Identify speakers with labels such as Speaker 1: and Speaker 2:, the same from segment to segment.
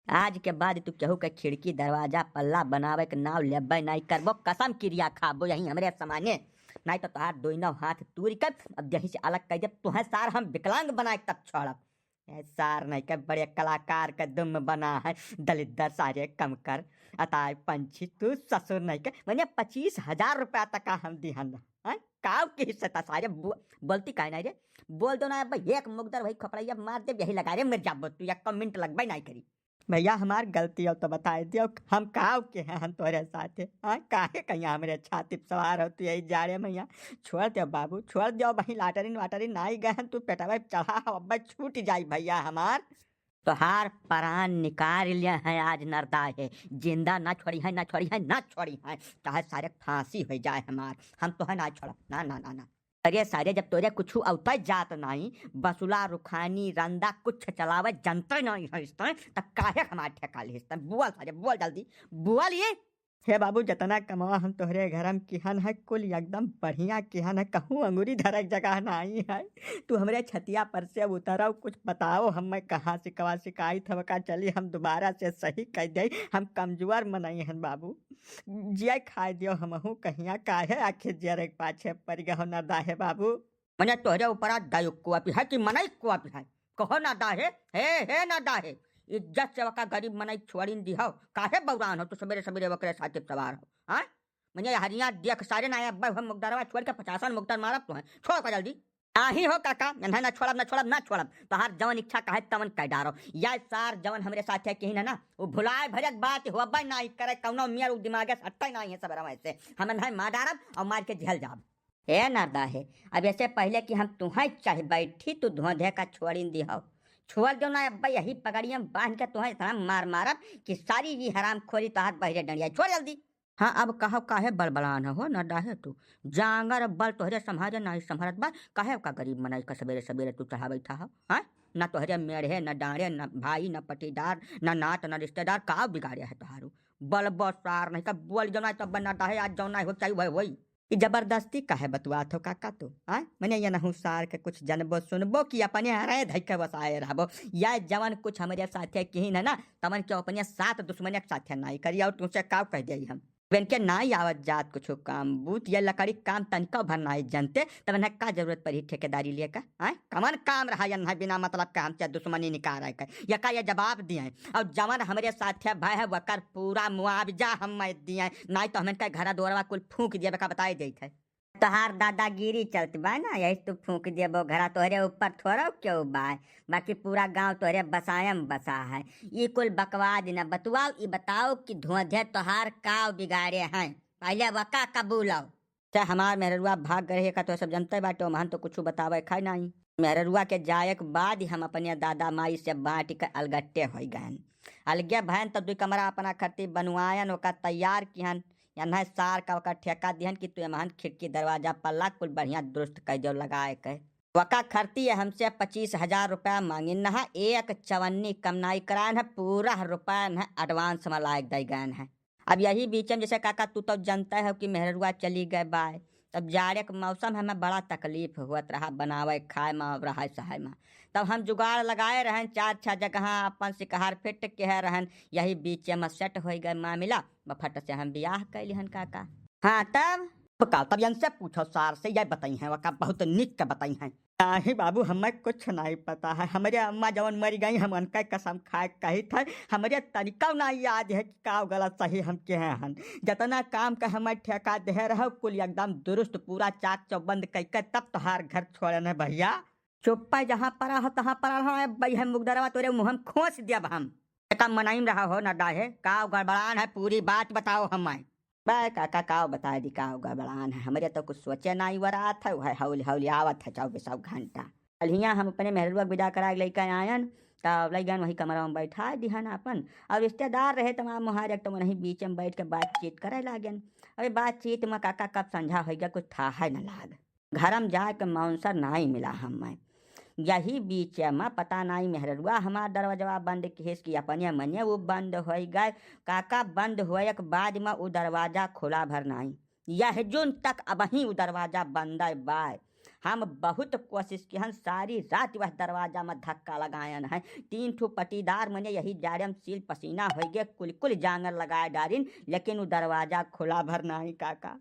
Speaker 1: आज के बाद तू केहू के खिड़की दरवाजा पल्ला बनावे के नाव लेबे नहीं करबो, कसम क्रिया खाबो यही हमरे समाने। नहीं तो तोहार दोनों हाथ तूरी कर अब यहीं से अलग कर दे, तुहे सार हम विकलांग बनाए तब छोड़ब। ए सार नहीं के बड़े कलाकार के दुम बना है, दलिद्र सारे कम कर। अताय पंछी तू ससुर नहीं के मैंने 25,000 रुपया तक का हम दिहन हैं काव की हिस्से ता सारे बोलती काहे नहीं रे। बोल दो ना भाई एक मुकदर भाई खपड़ैया मार दे यही लगा रे मेरे जाबो तू एक मिनट लगबे नहीं करी। भैया हमार गलती हो तो बताए दियो, हम काव के हैं हम तोरे साथे। हाँ काहे कहीं हमरे छाती पे सवार हो तू यही जा रे भैया। छोड़ दियो बाबू छोड़ दियो, वही लाटरीन वाटरीन नाई गए तू पेटवा चढ़ा अब छूट जाई भैया हमार। तोहार प्राण निकाल लिया है आज नरदा है, जिंदा ना छोड़ी है ना छोड़ी है ना छोड़ी है, चाहे सारे फांसी हो जाए हमार, हम तो है ना छोड़ा ना ना ना ना। अरे सारे जब तोरे कुछ अवता जात नहीं, बसुला रुखानी रंदा कुछ चलावे जनते नहीं है इस तब काहे हमार ठेका ले बुआ सारे बोल जल्दी बुआ लिए। हे बाबू जतना कमावा हम तोहरे घरम किहन है कुल एकदम बढ़िया किहन है, कहूँ अंगूरी धरक जगह नहीं है। तू हमरे छतिया पर से उतरो कुछ बताओ हम मैं कहाँ से कवा शिकायत का चली हम दोबारा से सही कह दे, हम कमजोर मनई हन बाबू। जिया खाए दियो हमहू कहिया काहे आखिर जरे पाछे पड़ गहो न दाहे बाबू। मने तोहरे ऊपर दायो कुआ है कि मनई कुआ है, कहो ना दाहे हे ना दाहे। इज्जत से वका गरीब मनई छोड़ीन दिहो, काहे बौरान हो तू सवेरे सवेरे वकरे साथे सवार हो। हाँ मने हरिया देख सारे ना अब हम मुकदरवा छोड़ के 50 मुकदर मारब तो है, छोड़ का जल्दी। नाही हो काका ना छोड़ब ना छोड़ब ना छोड़ब, तोहार जवन इच्छा काहे तवन कह डारो। या सार जवन हमरे साथे कहीं ना वो भुलाए भरक बात होबे नहीं करे, कौनो मियर उ दिमागे सटते नहीं है सबरा वैसे हम नहीं मार डारब और मार के झेल जाब। ए नारदा है अब ऐसे पहले कि हम तुम्हें चाहे बैठी तू धोधे का छोड़ीन दिहो, छोड़ दो ना अब यही पगड़ियां बांध के तुम्हें इतना मार मारब कि सारी ये हराम खोरी तोहार बहरे डंडिया छोड़ जल्दी। हाँ अब कहो काहे बड़बड़ान हो न डाहे तू, जांगर बल तोहरे संभारे ना संभारत बा, काहे का गरीब मनाई का सवेरे सवेरे तू चढ़ा बैठा हो। हाँ न तोहरे मेढ़े न डांडे न भाई न पटीदार न नात न रिश्तेदार का बिगाड़े है तोहारू। बल बसार नहीं का बोल जो ना तब बना डाहे आज जो ना हो चाहिए वही कि जबरदस्ती काहे बतुआत हो काका तू। हाँ मैंने ये नहू सार के कुछ जनबो सुनबो कि अपने हरे धैके बसाए रहबो, या जवन कुछ हमारे साथे कहीं ना तमन के अपने साथ दुश्मन के साथे नहीं करी और तुमसे का कह दिया हम बेन के ना आवत जात कुछ काम बूत या लकड़ी काम तनिका भर ना जनते तब न का जरूरत पड़ी ठेकेदारी लिए का। हाँ कमन काम रहा या बिना मतलब का हमसे दुश्मनी निकाल रहा या का ये जवाब दिए और जवन हमारे साथ भाई है वकर पूरा मुआवजा हम दिए, नहीं तो हमें घर दोरवा कुल फूक दिए का बताए देते। तोहार दादागिरी चलती बा ना यही तू फूक देबो घरा तोहरे ऊपर थोड़ा क्यों बाय, बाकी पूरा गांव तोहरे बसायम बसा है। ये कुल बकवाद न बतुआओ, ये बताओ कि धुआंधे तोहार काव बिगाड़े हैं, पहले वका कबूल आओ। चाहे हमार मेहरुआ भाग गए का तो सब जनते बाटे महन तो कुछ बतावे खाई नहीं। मेहरुआ के जायक बाद ही हम अपने दादा माई से बांट के अलगट्टे हो गए, अलगे भैन तो 2 कमरा अपना खर्ती बनवायन ओका तैयार किहन या न सार का वका ठेका दिहन कि तू महन खिड़की दरवाजा पल्ला कुल बढ़िया दुरुस्त कर दो लगाए के वका खर्ती है हमसे 25,000 रुपया मांगी न एक चवन्नी कमनाई करान है, पूरा रुपया न एडवांस में लायक दे गए हैं। अब यही बीच में जैसे काका तू तो जानता है कि मेहरुआ चली गए बाय, तब जाड़े के मौसम हमें बड़ा तकलीफ हुआ रहा बनावे खाए में रहा सहाय में, तब हम जुगाड़ लगाए रहन 4-6 जगह अपन शिकार फिट के रहन, यही बीच में सेट हो गए मामला बफट से हम ब्याह कैली हन काका। हाँ तब इनसे पूछो सार से यह बताई है वका बहुत निक के बताई है। नहीं बाबू हमें कुछ नहीं पता है, हमारे अम्मा जवन मरी गई हम उनका कसम खाए कही था, हमारे तरीका ना याद है कि का गलत सही हम के हैं। जितना काम का हमें ठेका दे रहो कुल एकदम दुरुस्त पूरा चाक चौबंद करके तब तोहार घर छोड़े न भैया। चुप्पा जहाँ पड़ा हो तहाँ पड़ा रहो भाई हम मुकदरवा तोरे मुँह हम खोस दिया हम का मनाई रहा हो न डाहे का गड़बड़ान है, पूरी बात बताओ हमें। बाय काका काव बता दी का गड़बड़ान है, हमारे तो कुछ सोचे नहीं वरा था वह हौली हौली आवत है 24 घंटा। अलिया हम अपने मेहरुआ विदा करा लेकर आयन तब लैगन वही कमरा में बैठा दिहन अपन और रिश्तेदार रहे तमाम मुहार तो वहीं बीच में बैठ के बातचीत करे लागन। अरे बातचीत में काका कब संझा हो गया कुछ था है न लाग, घर में जाके मांसर नहीं मिला हमें। यही बीच में पता नहीं मेहरुआ हमार दरवाजा बंद किस की अपने मने वो बंद हो गए काका, बंद होए के बाद में वो दरवाजा खुला भर नहीं, यह जून तक अब ही वो दरवाजा बंद बाय। हम बहुत कोशिश की हम सारी रात वह दरवाजा में धक्का लगायन है। 3 ठो पटीदार मने यही जाड़े में सील पसीना हो गए, कुल कुल जांगर लगाए डारिन, लेकिन वो दरवाजा खुला भर नहीं काका।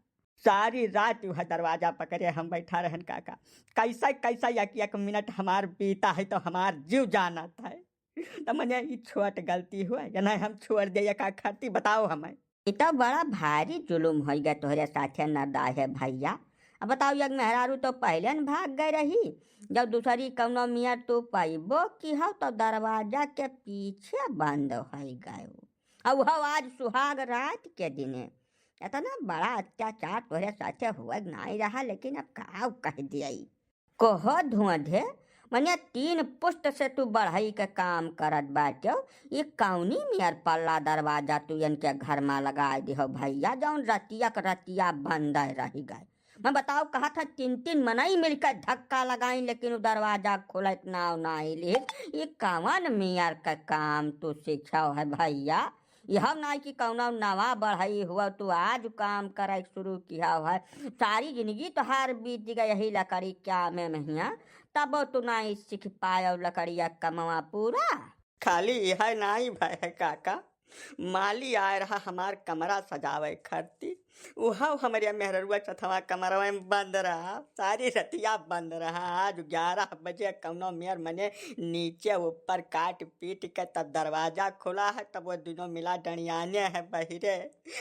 Speaker 1: सारी रात वह दरवाजा पकड़े हम बैठा रहन काका। कैसा कैसा एक मिनट हमार बीता है तो हमार जीव जाना था। तो मने ई छोट गलती हुआ या नहीं हम छोड़ दे का खाती बताओ हमें। ये तो बड़ा भारी जुलुम हो गया तोहरे साथे नदा है भैया। अब बताओ यक मेहरारू तो पहले न भाग गए रही, जब दूसरी कौनो मियाँ तू पैबो की हो तो दरवाजा के पीछे बंद हो गए। अब वो आज सुहाग रात के दिने इतना बड़ा अत्याचार तोहरे साथे हुआ नहीं रहा, लेकिन अब का कह दिया कोह धुआंधे मने 3 पुस्त से तू बढ़ाई के काम करत बाटे। ये कौनी मियर पल्ला दरवाजा तू इनके घर में लगा दिहो भैया, जौन रतिया के रतिया बंद रही गए। मैं बताओ कहा था 3 मनई मिलकर धक्का लगाई, लेकिन वो दरवाजा खोलत नाव नहीं ली। ये कौन मियर का काम तू सीखा है भैया? यह नहीं कि कौना नवा बढ़ाई हुआ तू आज काम करे शुरू किया है। सारी जिंदगी तो हार बीत गई यही लकड़ी क्या में महिया, तब तो नहीं सीख पाया लकड़िया कमवा पूरा। खाली यह नहीं भाई काका, माली आए रहा हमार कमरा सजावे खरती, वह हमारे मेहरुआ चथवा कमरा में बंद रहा, सारी रतिया बंद रहा। आज 11 बजे कौनो मेयर मने नीचे ऊपर काट पीट के तब दरवाजा खुला है, तब वो दोनों मिला डणियाने है बहिरे।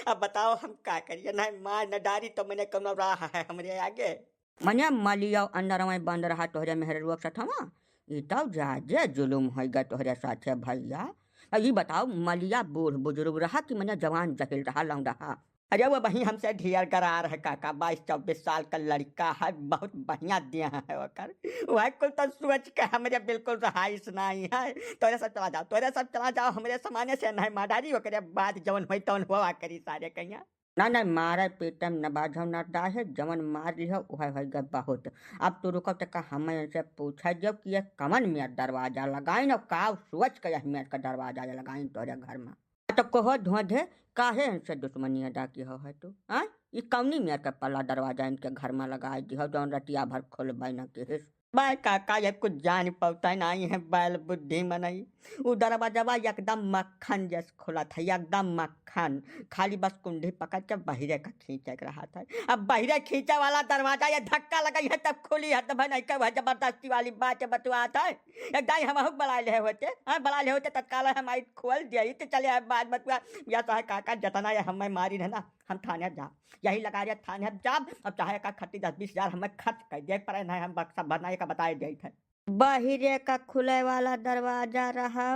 Speaker 1: अब बताओ हम क्या करिए, नहीं मार न डारी तो मैंने कौनो रहा है हमरे आगे। मने मलिया अंदर में बंद रहा तोहरे मेहरुआ चथवा, ये तब जाजे जुलुम हो गया तोहरे साथे भैया। ये बताओ मलिया बूढ़ बुजुर्ग रहा कि मैंने जवान जहिल रहा लौंग रहा? अरे वो वही हमसे ढेर करार है काका, 22-24 साल का लड़का है, बहुत बढ़िया दिया है वकर। वह कुल तो सोच के हमारे बिल्कुल रहाइश नहीं है। तोरे सब चला जाओ, तोरे सब चला जाओ, हमारे सामान्य से नहीं माडारी ओकरे बाद जवन हुई तवन हुआ करी सारे कहिया। ना ना मारे पेटम न बाझम न डाहे, जवन मार लिह वह हो गए बहुत। अब तो रुको तक हमें से पूछा जब कि ये कमन में दरवाजा लगाई न का सोच के यह मेर का दरवाजा लगाई तोरे घर में। तो कहो धोधे काहे इनसे दुश्मनी अदा की हो है तू? हाँ ये कौनी मेर का पल्ला दरवाजा इनके घर में लगाई दी हो, जौन रतिया भर खोल न के बाय काका ये कुछ जान पाता नहीं है, बैल बुद्धि मनई। वो दरवाजा एकदम मक्खन जैसे खुला था, एकदम मक्खन, खाली बस कुंडी पकड़ के बहिरे का खींच रहा था। अब बहिरे खींचे वाला दरवाजा ये धक्का लगाई है तब खुली है, तब नहीं कब जबरदस्ती वाली बात बतवा था। एकदम हम बड़ा ले होते, हाँ बड़ा ले होते तत्काल हमारी खोल दिया तो चले बात बतवा। या तो है काका जतना ये हमें मारी है ना, हम थाने जा यही लगा रहे थाने जाब। अब चाहे का खट्टी 10-20 हजार हमें खर्च कर दे पर नहीं हम बक्सा बनाए का बताए गई थे। बहिरे का खुले वाला दरवाजा रहा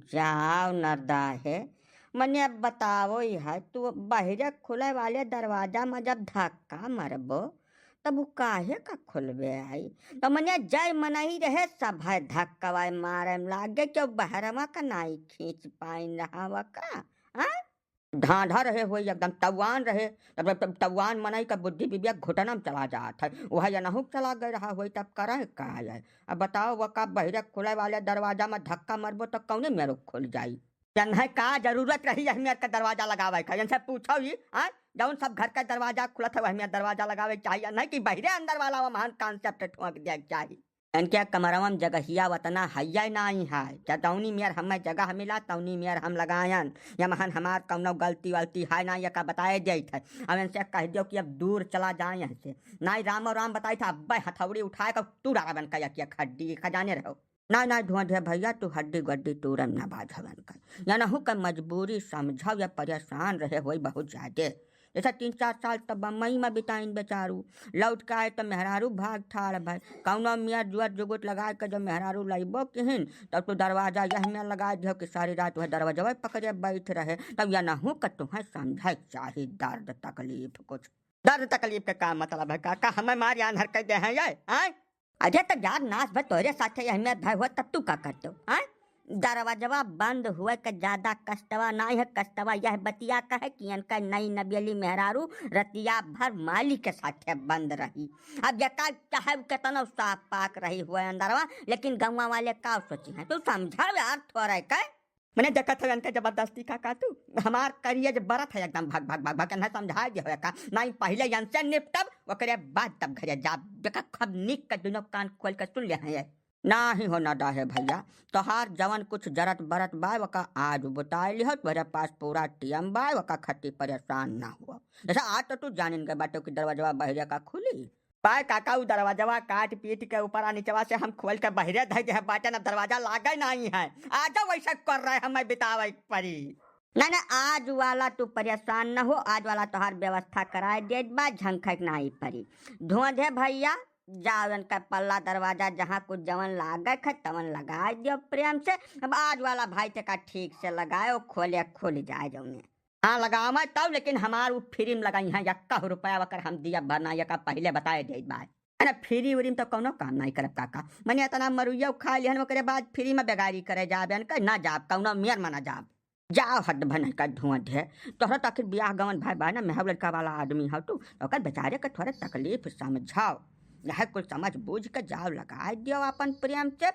Speaker 1: जाओ नरदा है मने बताओ है तू बहिरे खुले वाले दरवाजा में जब धक्का मरबो तब वो काहे का खुलबे आई? तो मने जय मनही रहे सब है धक्का मारे लागे क्यों बहरमा का नहीं खींच पाई रहा वका ढांढा रहे हुए एकदम तवान रहे, तब तवान मनाई का बुद्धि विवेक घुटना में चला जाता है, वह यनहु चला गए रहा हुई तब करे का है। अब बताओ वह का बहिरे खुले वाले दरवाजा में धक्का मरबो तो कौने मेरे खुल जाई? जन है का जरूरत रही है मेरे का दरवाजा लगावे का? जनसे पूछो ही जौन सब घर का दरवाजा खुला था वह मेरा दरवाजा लगावे चाहिए, नहीं कि बहिरे अंदर वाला महान कॉन्सेप्ट ठोक दिया चाहिए। इनके कमरवा में जगहिया वतना हैया नहीं है, जतौनी मेयर हमें जगह मिला तौनी मेयर हम लगायन, या महान हमार कौनो गलती वलती है ना, या बताए जाए थे। अब इनसे कह दो कि अब दूर चला जाए यहाँ से, ना ही राम और राम बताई था अब हथौड़ी उठाए कर तू रावण का या खड्डी खजाने रहो ना ना ढूंढे भैया तू हड्डी गड्डी तूरन ना बाझवन का, या नहू का मजबूरी समझाओ या परेशान रहे हुई बहुत ज्यादा। जैसा 3-4 साल तब बम्बई में बिताइन बेचारू, लौट के आए तो मेहरारू भाग ठाड़ भाई कौनो मियाँ जुआर जुगुट लगा के जो मेहरारू लाइबो किहिन तब तो दरवाजा यह में लगा दियो कि सारी रात वह दरवाजा पकड़े बैठ रहे। तब या नहू का तुम्हें समझे चाहिए दर्द तकलीफ कुछ, दर्द तकलीफ का काम मतलब है काका हमें मार आन हर कर दे हैं ये अरे तो यार नाच भर तोरे साथे यह में भाई हुआ तब तू का करते हो? दरवाजा बंद हुए का ज्यादा कष्टवा नहीं है, कष्टवा यह बतिया का है कि इनका नई नबेली मेहरारू रतिया भर माली के साथ बंद रही। अब यका चाहे कितना साफ पाक रही हुए अंदरवा, लेकिन गंवा वाले का सोची है तू समझा यार थोड़ा का मैंने देखा था अंते जबरदस्ती का तू हमार करिए जो बरत है एकदम भाग भाग भाग भाग ना समझा दिया का नहीं पहले यंसे निपटब ओकरे बाद तब घरे जा देखा खब निक का दुनो कान खोल के सुन ले है ना ही हो ना है भैया तोहार जवन कुछ जरत बरत बा वका आज बताए लिहो तुम्हारे पास पूरा टीएम बा वका खत्ती परेशान ना हुआ जैसा आज तो तू जानिन के बाटो की दरवाजा बहरे का खुली पाए काका उ दरवाजा काट पीट के ऊपर नीचवा से हम खोल के बहरे धै दे बाटा ना दरवाजा लागे नहीं है आज वैसा कर रहे हमें बितावे परी ना ना आज वाला तू परेशान न हो आज वाला तोहार व्यवस्था कराए दे बा झंखक नहीं परी धुआं दे भैया जावन का पल्ला दरवाजा जहाँ कुछ जवन लागे है तवन लगाए दियो प्रेम से अब आज वाला भाई तक ठीक से लगाए खोले खुल जाए जौने हाँ लगावा तब लेकिन हमार फ्री में लगाई है 1 रुपया अगर हम दिया भरना या पहले बताए दे बात है ना फ्री उरी में तो कोनो काम नहीं करब काका मैंने इतना मरुइया खा लिहन ओकरे बाद फ्री में बेगारी करे जाब ना जाब कौनो मेयर मना जाब जाओ हद भन का धुआं ढे तोहरा तो आखिर ब्याह गवन भाई बा ना मेहब लड़का वाला आदमी हो तू ओकर बेचारे के थोड़े तकलीफ समझाओ यह कुछ समझ बूझ के जाओ लगा दियो अपन प्रेम से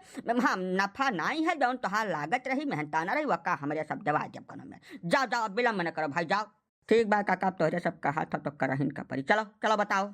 Speaker 1: हम नफा नहीं है जौन तोहार लागत रही मेहनताना रही वका हमारे सब दवा जब कनो में जाओ जाओ विलम्ब न करो भाई जाओ ठीक बा काका तोहरे सब कहा था तो करहिन का परी चलो चलो बताओ